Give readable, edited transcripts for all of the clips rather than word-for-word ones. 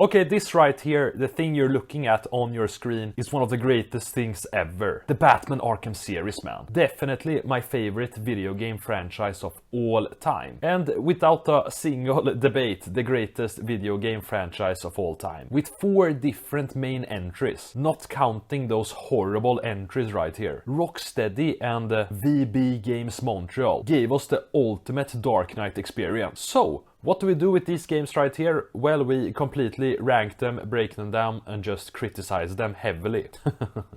Okay, this right here, the thing you're looking at on your screen, is one of the greatest things ever. The Batman Arkham series, man. Definitely my favorite video game franchise of all time. And without a single debate, the greatest video game franchise of all time. With 4 different main entries, not counting those horrible entries right here. Rocksteady and VB Games Montreal gave us the ultimate Dark Knight experience. So, what do we do with these games right here? Well, we completely rank them, break them down, and just criticize them heavily.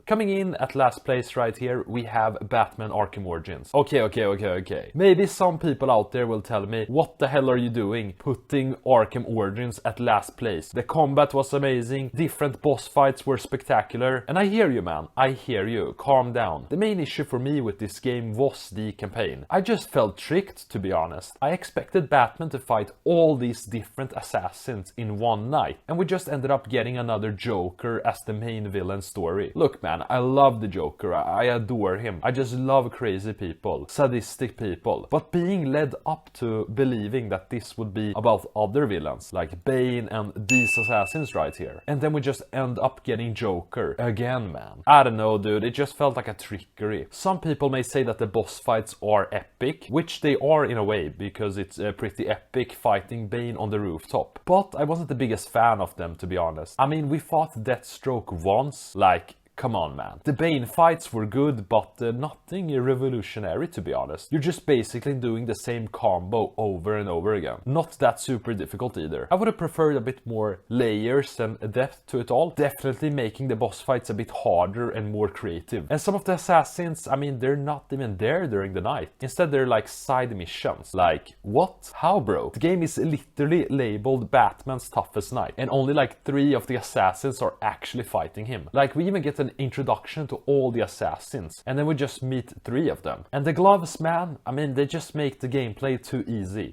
Coming in at last place right here, we have Batman Arkham Origins. Okay. Maybe some people out there will tell me, what the hell are you doing putting Arkham Origins at last place? The combat was amazing, different boss fights were spectacular, and I hear you, man, I hear you, calm down. The main issue for me with this game was the campaign. I just felt tricked, to be honest. I expected Batman to fight all these different assassins in one night, and we just ended up getting another Joker as the main villain story. Look, man, I love the Joker, I adore him. I just love crazy people, sadistic people, but being led up to believing that this would be about other villains like Bane and these assassins right here, and then we just end up getting Joker again, man. I don't know, dude, it just felt like a trickery. Some people may say that the boss fights are epic, which they are in a way, because it's pretty epic fighting Bane on the rooftop. But I wasn't the biggest fan of them, to be honest. I mean, we fought Deathstroke once, like, come on, man. The Bane fights were good, but nothing revolutionary, to be honest. You're just basically doing the same combo over and over again. Not that super difficult either. I would have preferred a bit more layers and depth to it all. Definitely making the boss fights a bit harder and more creative. And some of the assassins, I mean, they're not even there during the night. Instead, they're like side missions. Like, what? How, bro? The game is literally labeled Batman's toughest night, and only like 3 of the assassins are actually fighting him. Like, we even get an introduction to all the assassins, and then we just meet 3 of them. And the gloves, man, I mean, they just make the gameplay too easy.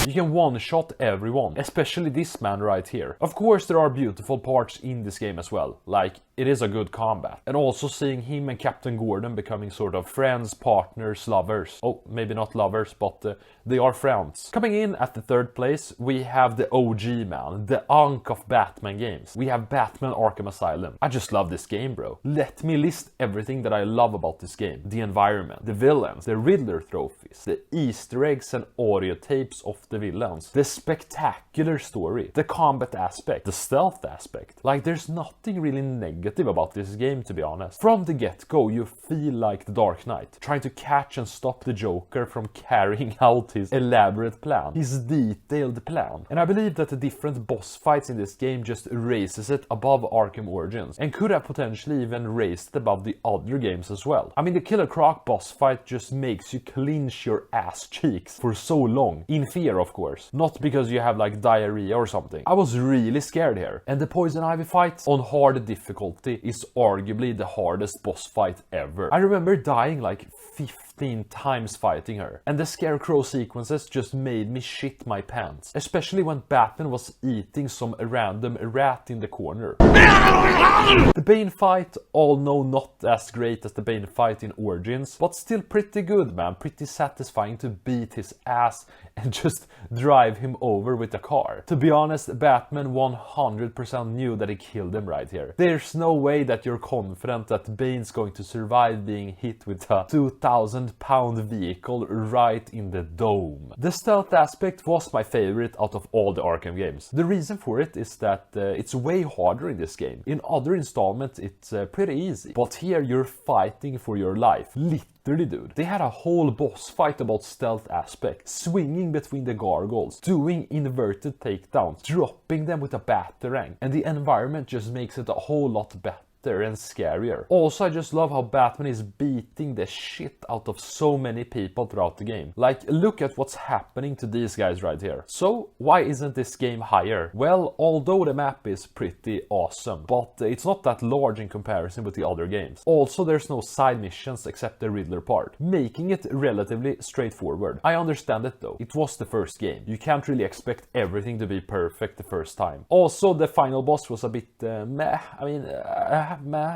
You can one-shot everyone, especially this man right here. Of course, there are beautiful parts in this game as well, like it is a good combat. And also seeing him and Captain Gordon becoming sort of friends, partners, lovers. Oh, maybe not lovers, but they are friends. Coming in at the 3rd place, we have the OG, man, the Ankh of Batman games. We have Batman Arkham Asylum. I just love this game, bro. Let me list everything that I love about this game. The environment, the villains, the Riddler trophies, the Easter eggs and audio tapes of the villains, the spectacular story, the combat aspect, the stealth aspect. Like, there's nothing really negative about this game, to be honest. From the get-go, you feel like the Dark Knight, trying to catch and stop the Joker from carrying out his elaborate plan, his detailed plan. And I believe that the different boss fights in this game just raises it above Arkham Origins, and could have potentially even raised it above the other games as well. I mean, the Killer Croc boss fight just makes you clench your ass cheeks for so long, in fear of course, not because you have like diarrhea or something. I was really scared here. And the Poison Ivy fight on hard difficulty is arguably the hardest boss fight ever. I remember dying like 15 times fighting her, and the Scarecrow sequences just made me shit my pants, especially when Batman was eating some random rat in the corner. The Bane fight, although not as great as the Bane fight in Origins, but still pretty good, man, pretty satisfying to beat his ass and just drive him over with a car. To be honest, Batman 100% knew that he killed him right here. There's no way that you're confident that Bane's going to survive being hit with a 2,000-pound vehicle right in the dome. The stealth aspect was my favorite out of all the Arkham games. The reason for it is that it's way harder in this game. In other installments it's pretty easy, but here you're fighting for your life. Literally, dude. They had a whole boss fight about stealth aspect, swinging between the gargoyles, doing inverted takedowns, dropping them with a batarang, and the environment just makes it a whole lot better and scarier. Also, I just love how Batman is beating the shit out of so many people throughout the game. Like, look at what's happening to these guys right here. So, why isn't this game higher? Well, although the map is pretty awesome, but it's not that large in comparison with the other games. Also, there's no side missions except the Riddler part, making it relatively straightforward. I understand it though. It was the first game. You can't really expect everything to be perfect the first time. Also, the final boss was a bit meh. I mean,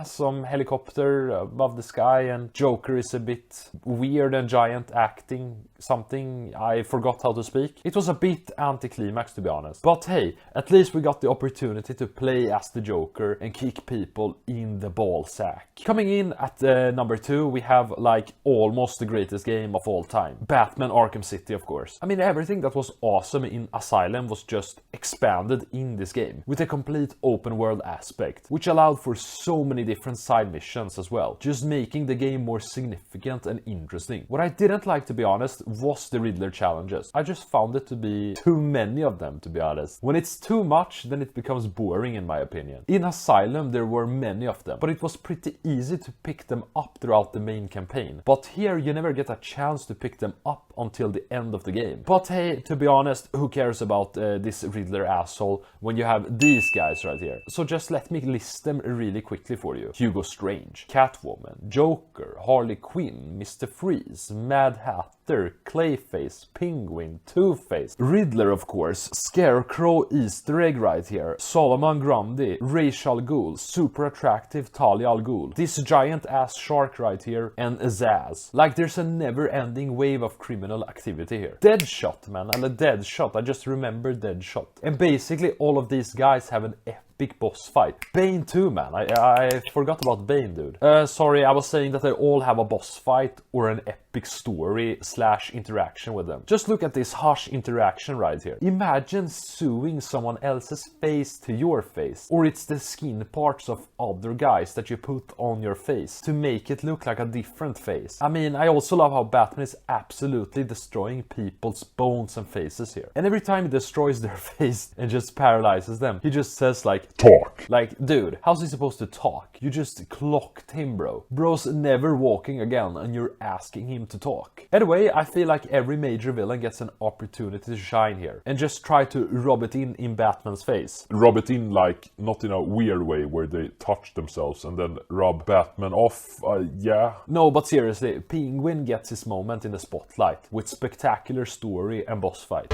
some helicopter above the sky, and Joker is a bit weird and giant acting. something, I forgot how to speak. It was a bit anticlimax, to be honest. But hey, at least we got the opportunity to play as the Joker and kick people in the ballsack. Coming in at number 2, we have like almost the greatest game of all time. Batman Arkham City, of course. I mean, everything that was awesome in Asylum was just expanded in this game, with a complete open world aspect, which allowed for so many different side missions as well, just making the game more significant and interesting. What I didn't like, to be honest, was the Riddler challenges. I just found it to be too many of them, to be honest. When it's too much, then it becomes boring in my opinion. In Asylum there were many of them, but it was pretty easy to pick them up throughout the main campaign. But here you never get a chance to pick them up until the end of the game. But hey, to be honest, who cares about this Riddler asshole when you have these guys right here? So just let me list them really quickly for you. Hugo Strange, Catwoman, Joker, Harley Quinn, Mr. Freeze, Mad Hatter, Clayface, Penguin, Two-Face, Riddler of course, Scarecrow Easter egg right here, Solomon Grundy, Ra's al Ghul, super attractive Talia al Ghul, this giant ass shark right here, and Azaz. Like there's a never-ending wave of criminal activity here. Deadshot, man, Deadshot, I just remembered Deadshot. And basically all of these guys have an epic boss fight. Bane too, man. I forgot about Bane, dude. Sorry, I was saying that they all have a boss fight or an epic story / interaction with them. Just look at this Hush interaction right here. Imagine sewing someone else's face to your face, or it's the skin parts of other guys that you put on your face to make it look like a different face. I mean, I also love how Batman is absolutely destroying people's bones and faces here. And every time he destroys their face and just paralyzes them, he just says like, talk. Like, dude, how's he supposed to talk? You just clocked him, bro. Bro's never walking again and you're asking him to talk. Anyway, I feel like every major villain gets an opportunity to shine here and just try to rub it in Batman's face. Rub it in, like, not in a weird way where they touch themselves and then rub Batman off, yeah. No, but seriously, Penguin gets his moment in the spotlight with spectacular story and boss fight.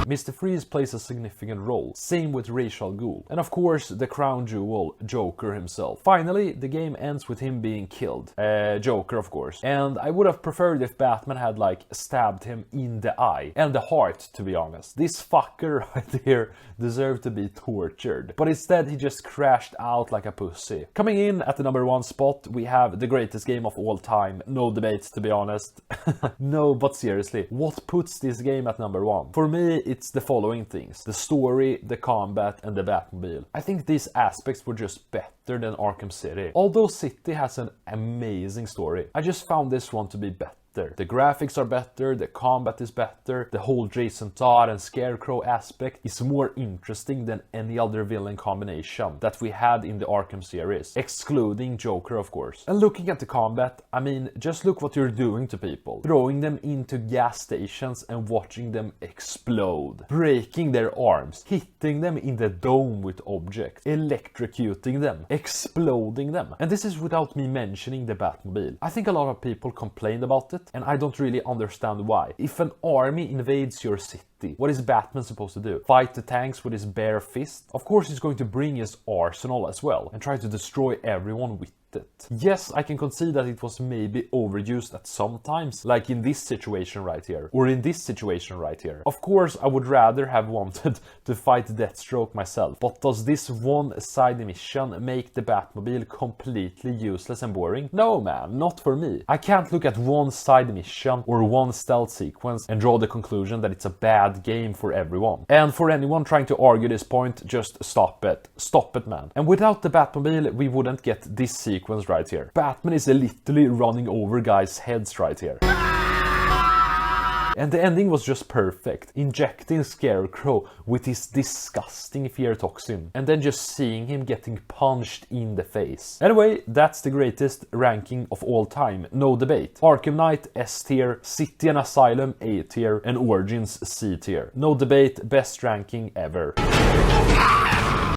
Mr. Freeze plays a significant role, same with Ra's al Ghul, and of course the crown jewel, Joker himself. Finally, the game ends with him being killed, Joker of course, and I would have preferred if Batman had like stabbed him in the eye, and the heart, to be honest. This fucker right here deserved to be tortured, but instead he just crashed out like a pussy. Coming in at the number 1 spot, we have the greatest game of all time, no debate, to be honest. No, but seriously, what puts this game at number 1? For me, it's the following things: the story, the combat, and the Batmobile. I think these aspects were just better than Arkham City. Although City has an amazing story, I just found this one to be better. The graphics are better, the combat is better, the whole Jason Todd and Scarecrow aspect is more interesting than any other villain combination that we had in the Arkham series, excluding Joker of course. And looking at the combat, I mean, just look what you're doing to people. Throwing them into gas stations and watching them explode. Breaking their arms, hitting them in the dome with objects, electrocuting them, exploding them. And this is without me mentioning the Batmobile. I think a lot of people complained about it, and I don't really understand why. If an army invades your city, what is Batman supposed to do? Fight the tanks with his bare fist? Of course he's going to bring his arsenal as well and try to destroy everyone with it. Yes, I can concede that it was maybe overused at some times, like in this situation right here, or in this situation right here. Of course, I would rather have wanted to fight Deathstroke myself, but does this one side mission make the Batmobile completely useless and boring? No, man, not for me. I can't look at one side mission or one stealth sequence and draw the conclusion that it's a bad game for everyone. And for anyone trying to argue this point, just stop it. Stop it, man. And without the Batmobile, we wouldn't get this sequence right here. Batman is literally running over guys' heads right here. And the ending was just perfect, injecting Scarecrow with his disgusting fear toxin, and then just seeing him getting punched in the face. Anyway, that's the greatest ranking of all time, no debate. Arkham Knight S tier, City and Asylum A tier, and Origins C tier. No debate, best ranking ever.